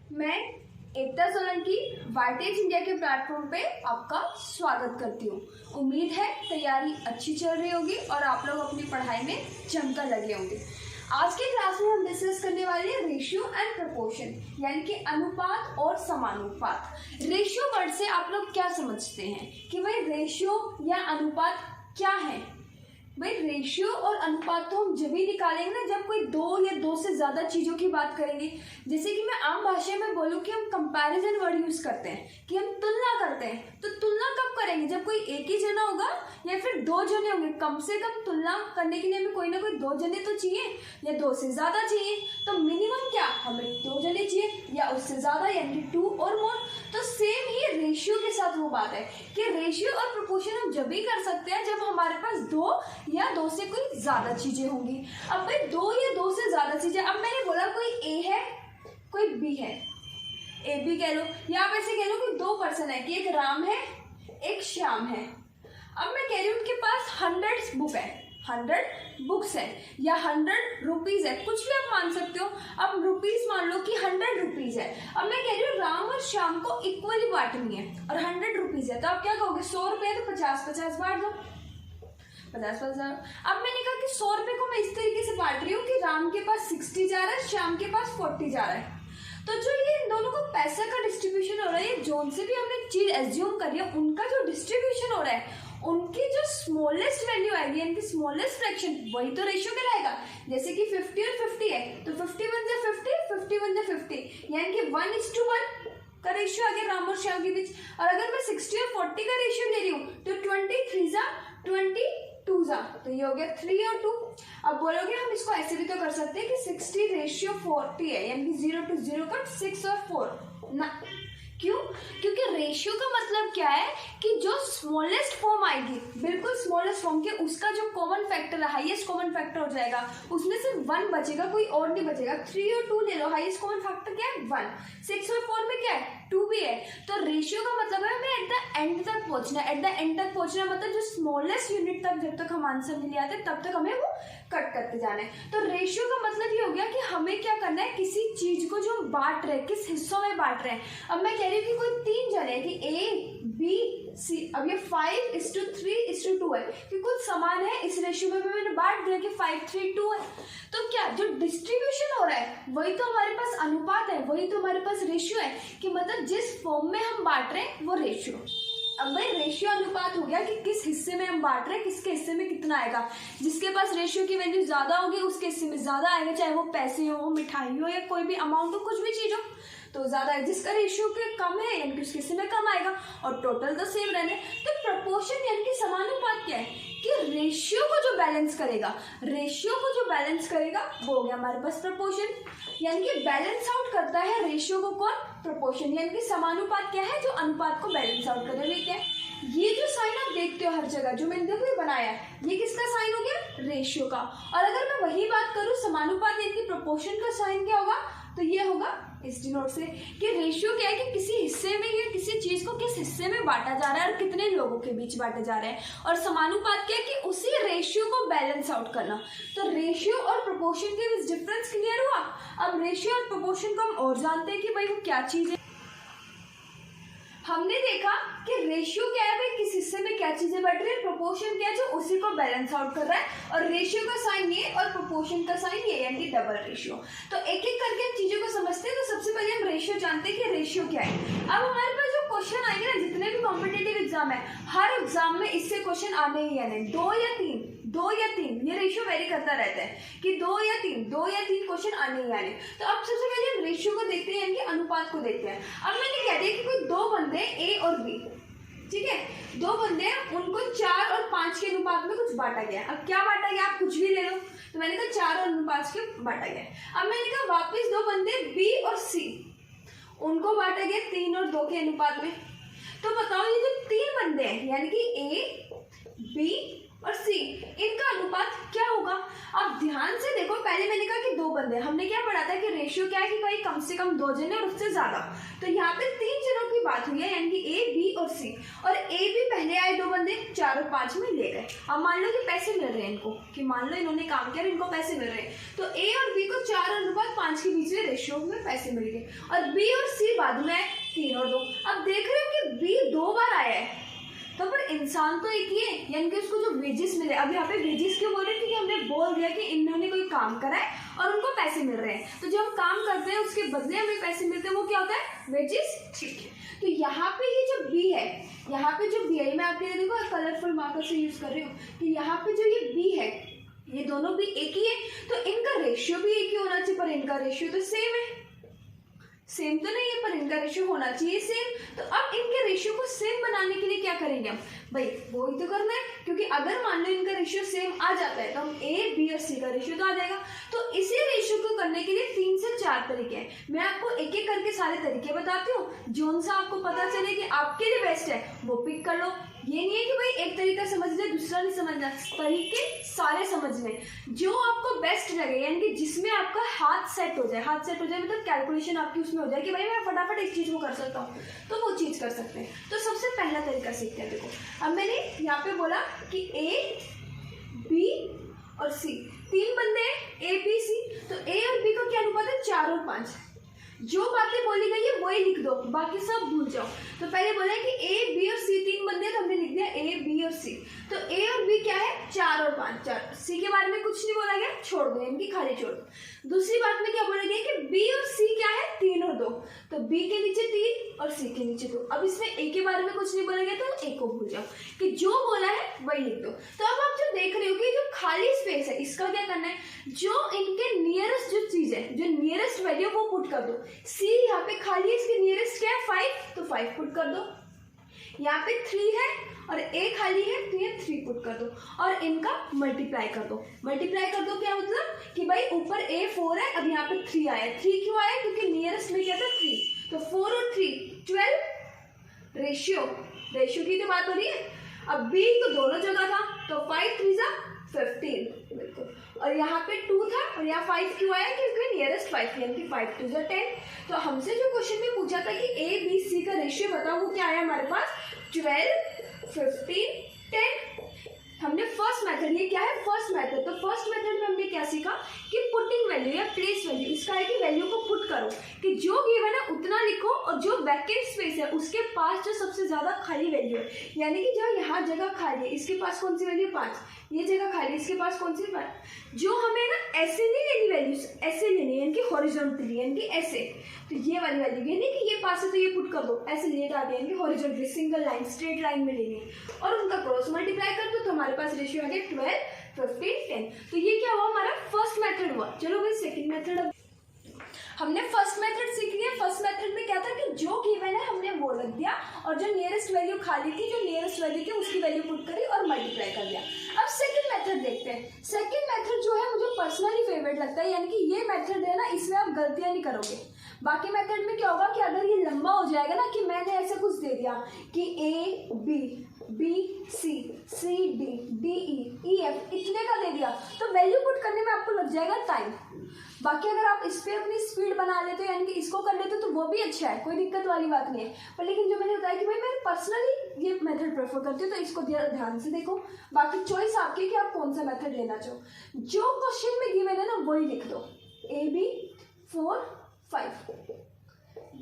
मैं एकता सोलंकी वाइटेज इंडिया के प्लेटफॉर्म पे आपका स्वागत करती हूँ। उम्मीद है तैयारी अच्छी चल रही होगी और आप लोग अपनी पढ़ाई में जमकर लगे होंगे। आज के क्लास में हम डिस्कस करने वाले हैं रेशियो एंड प्रपोर्शन, यानी कि अनुपात और समानुपात। रेशियो वर्ड से आप लोग क्या समझते हैं कि भाई रेशियो या अनुपात क्या है? भाई रेशियो और अनुपात तो हम जब भी निकालेंगे ना जब कोई दो या दो से ज्यादा चीजों की बात करेंगे। जैसे कि मैं आम भाषा में बोलूँ कि हम कंपैरिजन वर्ड यूज करते हैं कि हम तुलना करते हैं, तो तुलना कब करेंगे? जब कोई एक ही जना होगा या फिर दो जने होंगे। कम से कम तुलना करने के लिए हमें कोई ना कोई दो जने तो चाहिए या दो से ज्यादा चाहिए। तो मिनिमम क्या हमें दो जने चाहिए या उससे ज्यादा, यानी कि 2 और मोर। तो सेम ही रेशियो के साथ वो बात है कि रेशियो और प्रोपोर्शन हम जब भी कर सकते हैं जब हमारे पास दो या दो से कोई ज्यादा चीजें होंगी। अब भाई दो या दो से ज्यादा चीजें, अब मैंने बोला कोई ए है कोई बी है, ए बी कह लो, या आप ऐसे कह लो कि दो पर्सन है कि एक राम है एक श्याम है। अब मैं कह रही हूँ उनके पास 100 बुक है, 100 बुक्स है या 100 रुपीज है, कुछ भी आप मान सकते हो। अब रुपीज मान लो कि 100 रुपीज है। अब मैं कह रही हूँ राम और श्याम को इक्वली बांटनी है और 100 रुपीज है, तो आप क्या कहोगे? 100 रुपए तो 50-50 बांट दो, 50-50। अब मैंने कहा कि 100 रुपए को मैं इस तरीके से बांट रही हूँ कि राम के पास 60 जा रहा है, श्याम के पास 40 जा रहा है। तो जो ये इन दोनों को पैसे का डिस्ट्रीब्यूशन हो रहा है, जोन से भी हमने चीज एज्यूम करी है, उनका जो डिस्ट्रीब्यूशन हो रहा है, उनकी जो स्मॉलेस्ट वैल्यू आएगी यानी कि स्मॉलेस्ट फ्रैक्शन, वही तो रेशियो कहलाएगा। जैसे कि 50 और 50 है तो 50 बन जाए 50, 50 बन जाए 50, यानी कि 1:1 का रेशियो आ गया राम और श्याम के बीच। और अगर मैं 60 और 40 का रेशियो ले रही हूँ तो 23 जा, तो ये हो गया 3 और 2। अब बोलोगे हम इसको ऐसे भी तो कर सकते हैं कि 60:40 है, यानी कि 0 to 0 का 6 और 4 ना। क्यों? क्योंकि रेशियो का मतलब क्या है कि जो स्मॉलेस्ट फॉर्म आएगी, बिल्कुल स्मॉलेस्ट फॉर्म के, उसका जो कॉमन फैक्टर है, हाईएस्ट कॉमन फैक्टर हो जाएगा, उसमें सिर्फ 1 बचेगा, कोई और नहीं बचेगा। 3 और 2 ले लो, हाईएस्ट कॉमन फैक्टर क्या है? 1। 6 और 4 में क्या है? 2 भी है। तो रेशियो का मतलब है हमें एट द एंड तक पहुंचना है। एट द एंड तक पहुंचना मतलब जो स्मॉलेस्ट यूनिट तक जब तक हम आंसर नहीं ले आते तब तक हमें वो कट करते जाना है। तो रेशियो का मतलब ये हो गया कि हमें क्या करना है, किसी चीज को जो हम बांट रहे हैं, किस हिस्सों में बांट रहे हैं। अब मैं कह रही हूँ कि कोई 3 जने हैं कि ए बी सी, अब ये 5:3:2 है कि कुछ समान है, इस रेशियो में मैंने बांट दिया कि 5:3:2 है। तो क्या जो डिस्ट्रीब्यूशन हो रहा है वही तो हमारे पास अनुपात है, वही तो हमारे पास रेशियो है, कि मतलब जिस फॉर्म में हम बांट रहे हैं वो रेशियो। अब भाई रेशियो अनुपात हो गया कि किस हिस्से में हम बांट रहे हैं, किसके हिस्से में कितना आएगा। जिसके पास रेशियो की वैल्यू ज्यादा होगी उसके हिस्से में ज्यादा आएगा, चाहे वो पैसे हो, मिठाई हो या कोई भी अमाउंट हो, कुछ भी चीज हो तो ज्यादा है। जिसका रेशियो के कम है यानी कि उसके हिस्से में कम आएगा और टोटल तो सेम रहने। तो प्रोपोर्शन यानी कि समानुपात क्या है कि रेशियो को जो बैलेंस करेगा, रेशियो को जो बैलेंस करेगा वो हो गया हमारे पास प्रोपोर्शन, यानी कि बैलेंस आउट करता है रेशियो को कौन? प्रोपोर्शन। यानी कि समानुपात क्या है? जो अनुपात को बैलेंस आउट करे। क्या है ये जो साइन आप देखते हो हर जगह, जो मैंने देखो ये बनाया है, ये किसका साइन हो गया? रेशियो का। और अगर मैं वही बात करूं समानुपात यानी कि प्रोपोर्शन का साइन क्या होगा, तो ये होगा इस डिनोट से कि रेशियो क्या है कि किसी हिस्से में या किसी चीज को किस हिस्से में बांटा जा रहा है और कितने लोगों के बीच बांटे जा रहे हैं। और समानुपात क्या है कि उसी रेशियो को बैलेंस आउट करना। तो रेशियो और प्रोपोर्शन के बीच डिफरेंस क्लियर हुआ। अब रेशियो और प्रोपोर्शन को हम और जानते हैं कि भाई वो क्या चीज है। हमने देखा कि रेशियो क्या है भाई, किस हिस्से में क्या चीजें बढ़ रही है, प्रोपोर्शन क्या है जो उसी को बैलेंस आउट कर रहा है। और रेशियो का साइन ये और प्रोपोर्शन का साइन ये, यानी कि डबल रेशियो। तो एक एक करके हम चीजों को समझते हैं। तो सबसे पहले हम रेशियो जानते हैं कि रेशियो क्या है। अब हमारे पास जो क्वेश्चन आएंगे ना, जितने भी कॉम्पिटेटिव एग्जाम है, हर एग्जाम में इससे क्वेश्चन आने ही आने, 2 या 3, ये रेशियो वेरी करता रहता है कि 2 या 3 क्वेश्चन आने ही आने। तो अब सबसे पहले हम रेशियो को देखते हैं, यानी कि अनुपात को देखते हैं। अब मैंने कह दिया कि कोई दो बंदे ए और बी, ठीक है, दो बंदे हैं, उनको 4 और 5 के अनुपात में कुछ बांटा गया। अब क्या बांटा गया आप कुछ भी ले लो, तो मैंने कहा 4 और 5 के बांटा गया। अब मैंने कहा वापिस दो बंदे बी और सी, उनको बांटा गया 3 और 2 के अनुपात में। तो बताओ ये जो 3 बंदे हैं यानी कि ए बी और सी, इनका अनुपात क्या होगा? आप ध्यान से देखो, पहले मैंने कहा कि दो बंदे, हमने क्या पढ़ा था कि रेशियो क्या है कि कोई कम से कम दो जन है और उससे ज्यादा। तो यहाँ पे तीन जनों की बात हुई है, यानी कि ए, बी और सी। और ए बी पहले आए दो बंदे, 4 और 5 में ले गए। अब मान लो कि पैसे मिल रहे हैं इनको, कि मान लो इन्होंने काम किया, इनको पैसे मिल रहे हैं, तो ए और बी को 4:5 के बीच में रेशियो में पैसे मिल गए, और बी और सी बाद में आए 3 और 2। अब देख रहे हो कि बी 2 बार आया है, तो पर इंसान तो एक ही है, यानी कि उसको जो वेजेस मिले। अब यहाँ पे वेजेस क्यों बोल रहे हैं? क्योंकि हमने बोल दिया कि इन्होंने कोई काम करा है और उनको पैसे मिल रहे हैं, तो जब हम काम करते हैं उसके बदले हमें पैसे मिलते हैं, वो क्या होता है? वेजेस। ठीक है, तो यहाँ पे ये जो बी है, यहाँ पे जो बी है, मैं आपके लिए देखो कलरफुल मार्कर से यूज कर रही हूँ, कि यहाँ पे जो ये बी है, ये दोनों भी एक ही है, तो इनका रेशियो भी एक ही होना चाहिए, पर इनका रेशियो तो सेम है। सेम तो नहीं है, पर इनका रेशियो होना चाहिए सेम। तो अब इनके रेशियो को सेम बनाने के लिए क्या करेंगे हम? भाई वो ही तो करना है, क्योंकि अगर मान लो इनका रेशियो सेम आ जाता है तो हम ए, बी और सी का रेशियो तो आ जाएगा। तो इसी रेशियो को करने के लिए 3 से 4 तरीके हैं। मैं आपको एक एक करके सारे तरीके बताती हूँ, जोन सा आपको पता चले कि आपके लिए बेस्ट है वो पिक कर लो। ये नहीं है कि भाई एक तरीका समझ ले दूसरा नहीं समझना, तरीके सारे समझने, जो आपको बेस्ट लगे, यानी कि जिसमें आपका हाथ सेट हो जाए। हाथ सेट हो जाए मतलब कैलकुलेशन आपकी उसमें हो जाए कि भाई मैं फटाफट इस चीज को कर सकता हूँ, तो वो चीज कर सकते हैं। तो सबसे पहला तरीका सीखते हैं। देखो, अब मैंने यहाँ पे बोला कि ए, बी और सी, 3 बंदे हैं, ए, बी, सी। तो ए और बी का क्या अनुपात है? 4 और 5। जो बातें बोली गई है वही लिख दो, बाकी सब भूल जाओ। तो पहले बोला कि ए, बी और सी 3 बंदे, तो हमने लिख दिया ए, बी और सी। तो ए और बी क्या है? 4 और 5। 4। सी के बारे में कुछ नहीं बोला गया, छोड़ दो, इनकी खाली छोड़ दो। दूसरी बात में क्या बोला गया कि बी और सी क्या है? 3 और 2। तो बी के नीचे 3 और सी के नीचे 2। अब इसमें ए के बारे में कुछ नहीं बोला गया, तो ए को भूल जाओ, कि जो बोला है वही लिख दो। तो अब आप जो देख रहे हो कि जो खाली स्पेस है, इसका क्या करना है? जो इनके नियरेस्ट जो चीज है, जो नियरेस्ट वैल्यू, वो पुट कर दो। सी यहाँ पे खाली है, इसके नियरेस्ट क्या है? 5, तो 5 पुट कर दो। यहाँ पे 3 है और ए खाली है, तो ये 3 पुट कर दो, और इनका मल्टीप्लाई कर दो। मल्टीप्लाई कर दो क्या मतलब कि भाई ऊपर ए 4 है, अब यहाँ पे 3 आया। 3 क्यों आया? क्योंकि नियरेस्ट में क्या था? 3। तो 4 और 3 12। रेशियो की तो बात हो रही है। अब बी तो दोनों जगह था, तो 5 3 जा 15, बिल्कुल। और यहाँ पे 2 था और यहाँ 5 क्यों आया? क्योंकि नियरेस्ट 5, यानी कि 5 2 जा 10। तो हमसे जो क्वेश्चन में पूछा था कि ए, बी, सी का रेशियो बताओ, वो क्या आया हमारे पास? 12 15 10। हमने फर्स्ट मेथड, ये क्या है? First method. तो फर्स्ट मेथड में हमने क्या सीखा कि पुटिंग वैल्यू या प्लेस वैल्यू, इसका है कि वैल्यू को पुट करो, कि जो गिवन है उतना लिखो, और जो वैकेंट स्पेस है उसके पास जो सबसे ज्यादा खाली वैल्यू है, यानी कि जो यहाँ जगह खाली है इसके पास कौन सी वैल्यू? 5। ये जगह खाली है, इसके पास कौन सी? 5। जो हमें ना ऐसे नहीं लेनी वैल्यूज, ऐसे लेनी है, यानी कि हॉरिजॉन्टली, यानी कि ऐसे। तो ये वाली वैल्यू, यानी कि ये पास है तो ये पुट कर दो, ऐसे लिए डाल दिया, यानी कि horizontally, single line, straight line में लेनी है, और उनका क्रॉस मल्टीप्लाई कर दो, तो हमारे पास रेशियो आ गया 12 15 10। तो ये क्या हुआ? हमारा फर्स्ट मेथड हुआ। चलो भाई सेकंड मेथड। हमने फर्स्ट मेथड सीख लिया। फर्स्ट मेथड में क्या था कि जो गिवन है हमने वो रख दिया, और जो नियरेस्ट वैल्यू खाली थी, जो नियरेस्ट वैल्यू थी उसकी वैल्यू पुट करी और मल्टीप्लाई कर दिया। अब सेकंड मेथड देखते हैं। सेकंड मेथड जो है मुझे पर्सनली फेवरेट लगता है, यानी कि ये मेथड है ना, इसमें आप गलतियां नहीं करोगे। बाकी मेथड में क्या होगा कि अगर ये लंबा हो जाएगा ना, कि मैंने ऐसे कुछ दे दिया कि ए, बी, बी, सी, सी, डी, डी, ई, एफ, इतने का दे दिया, तो वैल्यू पुट करने में आपको लग जाएगा टाइम। बाकी अगर आप इस पे अपनी स्पीड बना लेते हो, यानी कि इसको कर लेते हो, तो वो भी अच्छा है, कोई दिक्कत वाली बात नहीं है। पर लेकिन जो मैंने बताया कि भाई मैं पर्सनली ये मेथड प्रेफर करती हूँ, तो इसको ध्यान से देखो। बाकी चॉइस आपकी है कि आप कौन सा मेथड लेना चाहो। जो क्वेश्चन में गिवन है ना वही लिख दो। ए, बी 4 5,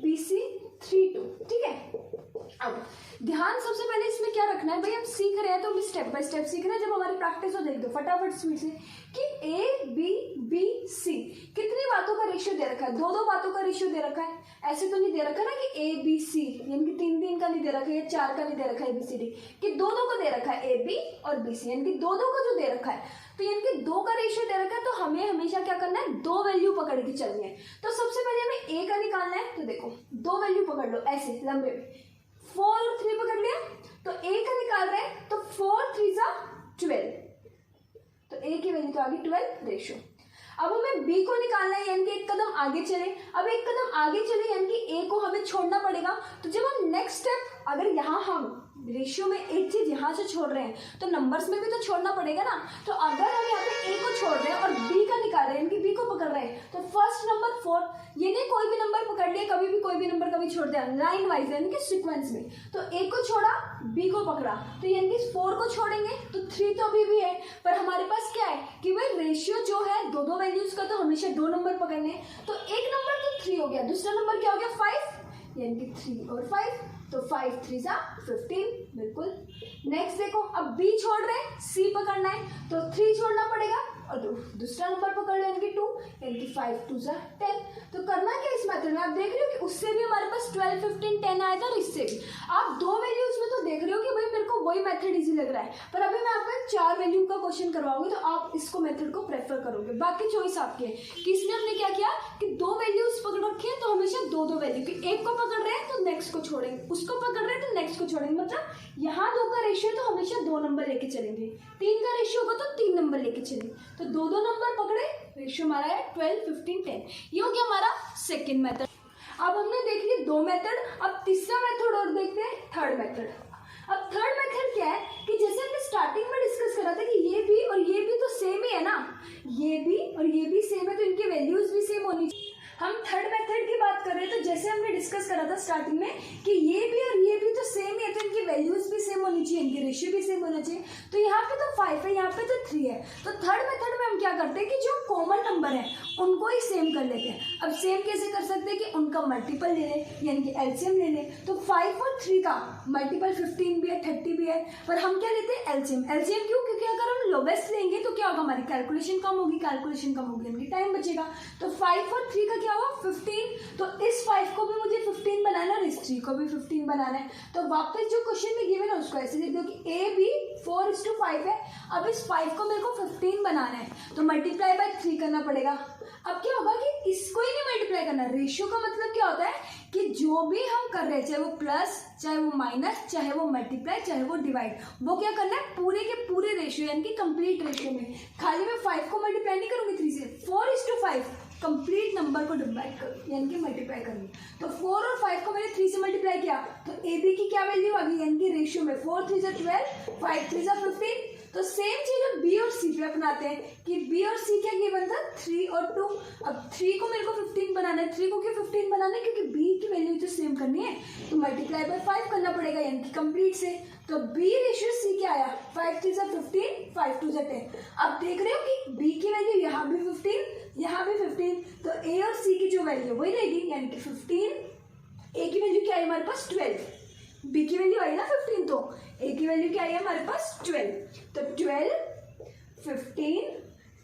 बी, सी 3 2। ठीक है। अब ध्यान सबसे पहले इसमें क्या रखना है? भाई हम सीख रहे हैं तो हम स्टेप बाय स्टेप सीख रहे हैं। जब हमारी प्रैक्टिस हो, देख दो फटाफट स्पीड से कि ए, बी, बी, सी कितनी बातों का रेशियो दे रखा है? 2 2 बातों का रेशियो दे रखा है। ऐसे तो नहीं दे रखा ना कि ए, बी, सी, यानी कि 3 3 का नहीं दे रखा है, 4 का नहीं दे रखा है, बी, सी, डी, कि 2 2 का दे रखा है, ए, बी और बी, सी, यानी कि 2 2 का जो दे रखा है, तो यानी कि 2 का रेशियो दे रखा है, तो हमें हमेशा क्या करना है? 2 वैल्यू पकड़ के चलनी है। तो सबसे पहले हमें ए का निकालना है, तो देखो 2 वैल्यू पकड़ लो ऐसे लंबे में, 4 और 3 पकड़ लिया, तो ए का निकाल रहे हैं, तो 4 3 जा 12, तो ए की वैल्यू तो आ गई 12 रेशियो। अब हमें बी को निकालना है, यानी कि एक कदम आगे चले। अब एक कदम आगे चले, यानी कि ए को हमें छोड़ना पड़ेगा। तो जब हम नेक्स्ट स्टेप अगर यहाँ हम रेशियो में एक चीज यहाँ से छोड़ रहे हैं तो नंबर्स में भी तो छोड़ना पड़ेगा ना। तो अगर हम यहाँ पे ए को छोड़ रहे हैं और बी का निकाल रहे हैं, यानी कि बी को पकड़ रहे हैं, तो फर्स्ट नंबर 4, ये नहीं कोई भी नंबर पकड़ लिया, कभी भी कोई भी नंबर कभी छोड़ दिया, लाइन वाइज यानी कि सीक्वेंस में। तो ए को छोड़ा, बी को पकड़ा, तो यानी कि 4 को छोड़ेंगे तो 3 तो अभी भी है, पर हमारे पास क्या है कि भाई रेशियो जो है दो वैल्यूज का तो हमेशा 2 नंबर पकड़ने हैं। तो एक नंबर तो 3 हो गया, दूसरा नंबर क्या हो गया 5, यानी कि 3 और 5, तो 5 3 जा 15, बिल्कुल। नेक्स्ट देखो, अब बी छोड़ रहे हैं, सी पकड़ना है, तो 3 छोड़ना पड़ेगा और दूसरा नंबर पकड़ रहे हैं, यानी कि 2, यानी कि 5 2 जा 10। तो करना क्या इस मेथड में, आप देख रहे हो कि उससे भी हमारे पास 12 15 10 आया था और इससे भी। आप 2 वैल्यूज में तो देख रहे हो कि भाई मेरे को वही मेथड इजी लग रहा है, पर अभी मैं आपको एक 4 वैल्यू का क्वेश्चन करवाऊंगी तो आप इसको मेथड को प्रेफर करोगे, बाकी चॉइस आपकी है। कि इसमें हमने क्या किया कि 2 वैल्यूज पकड़ रखी है तो हमेशा 2 वैल्यू की, एक को पकड़ रहे हैं तो नेक्स्ट को छोड़ेंगे, उसको पकड़ रहे हैं तो नेक्स्ट को छोड़ेंगे, मतलब यहाँ 2 का रेशियो तो हमेशा 2 नंबर लेके चलेंगे, 3 का रेशियो होगा तो 3 नंबर लेके चलेंगे। तो 2 नंबर पकड़े, रेशियो हमारा है 12 15 10। ये हो गया हमारा सेकेंड मेथड। अब हमने देख लिए 2 मेथड, अब तीसरा मेथड और देखते हैं, थर्ड मेथड। अब थर्ड मेथड क्या है कि जैसे हमने स्टार्टिंग में डिस्कस करा था कि ये भी तो सेम ही है ना, ये भी और ये भी सेम है तो इनकी वैल्यूज भी सेम होनी चाहिए। हम थर्ड मेथड की बात कर रहे हैं तो जैसे हमने डिस्कस करा था स्टार्टिंग में कि ये भी और ये भी तो सेम ही है तो इनकी वैल्यूज भी सेम होनी चाहिए, इनकी रेशियो भी सेम होना चाहिए। तो यहाँ पे तो 5 है, यहाँ पे तो 3 है। तो थर्ड मेथड में हम क्या करते हैं कि जो कॉमन नंबर है उनको ही सेम कर लेते हैं। अब सेम कैसे कर सकते हैं कि उनका मल्टीपल ले लें, यानी कि एलसीएम ले लें। तो 5 और 3 का मल्टीपल 15 भी है, 30 भी है, पर हम क्या लेते हैं एलसीएम। एलसीएम क्यों? क्योंकि अगर हम लोवेस्ट लेंगे तो क्या होगा, हमारी कैलकुलेशन कम होगी, यानी टाइम बचेगा। तो 5 और 3 का क्या हुआ 15, तो इस 5 को भी मुझे 15 बनाना है और इस 3 को भी 15 बनाना है। तो वापस जो क्वेश्चन में गिवन है उसको ऐसे लिख दो कि ए बी 4:5 है। अब इस 5 को मेरे को 15 बनाना है तो मल्टीप्लाई बाय 3 करना पड़ेगा। अब क्या होगा कि इसको ही नहीं मल्टीप्लाई करना। रेशियो का मतलब क्या होता है कि जो भी हम कर रहे हैं, चाहे वो प्लस, चाहे वो माइनस, चाहे वो मल्टीप्लाई, चाहे वो डिवाइड, वो क्या करना है पूरे के पूरे रेशियो यानी कि कंप्लीट रेशियो में। खाली मैं 5 को मल्टीप्लाई नहीं करूंगी 3 से, 4:5 कंप्लीट नंबर को डिवाइड करूँ यानी कि मल्टीप्लाई करूँगी। तो 4 और 5 को मैंने 3 से मल्टीप्लाई किया तो ए बी की क्या वैल्यू आ गई, यानी कि रेशियो में 4 3 12, 5 3 15। तो सेम चीज हम बी और सी पे अपनाते हैं कि बी और सी क्या गिवन था 3 और 2। अब 3 को मेरे को 15 बनाना है, 3 को क्यों 15 बनाना है क्योंकि बी की वैल्यू तो सेम करनी है तो मल्टीप्लाई बाय 5 करना पड़ेगा यानी कि कंप्लीट से। तो बी रेशियो सी क्या आया 5 3 15, 5 2 10। अब देख रहे हो कि बी की वैल्यू यहाँ भी 15, यहाँ भी 15, तो ए और सी की जो वैल्यू वही रहेगी यानी कि 15। ए की वैल्यू क्या है हमारे पास 12, बी की वैल्यू आई ना 15, तो ए की वैल्यू क्या आई है हमारे पास 12। तो 12 15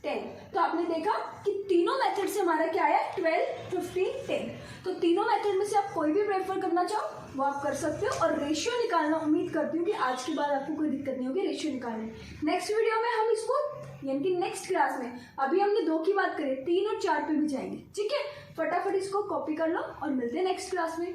10। तो आपने देखा कि तीनों मेथड से हमारा क्या आया 12 15 10। तो तीनों मेथड में से आप कोई भी प्रेफर करना चाहो वो आप कर सकते हो। और रेशियो निकालना उम्मीद करती हूँ कि आज के बाद आपको कोई दिक्कत नहीं होगी रेशियो निकालने। नेक्स्ट वीडियो में हम इसको यानी कि नेक्स्ट क्लास में, अभी हमने 2 की बात करी, 3 और 4 पे भी जाएंगे। ठीक है, फटाफट इसको कॉपी कर लो और मिलते हैं नेक्स्ट क्लास में।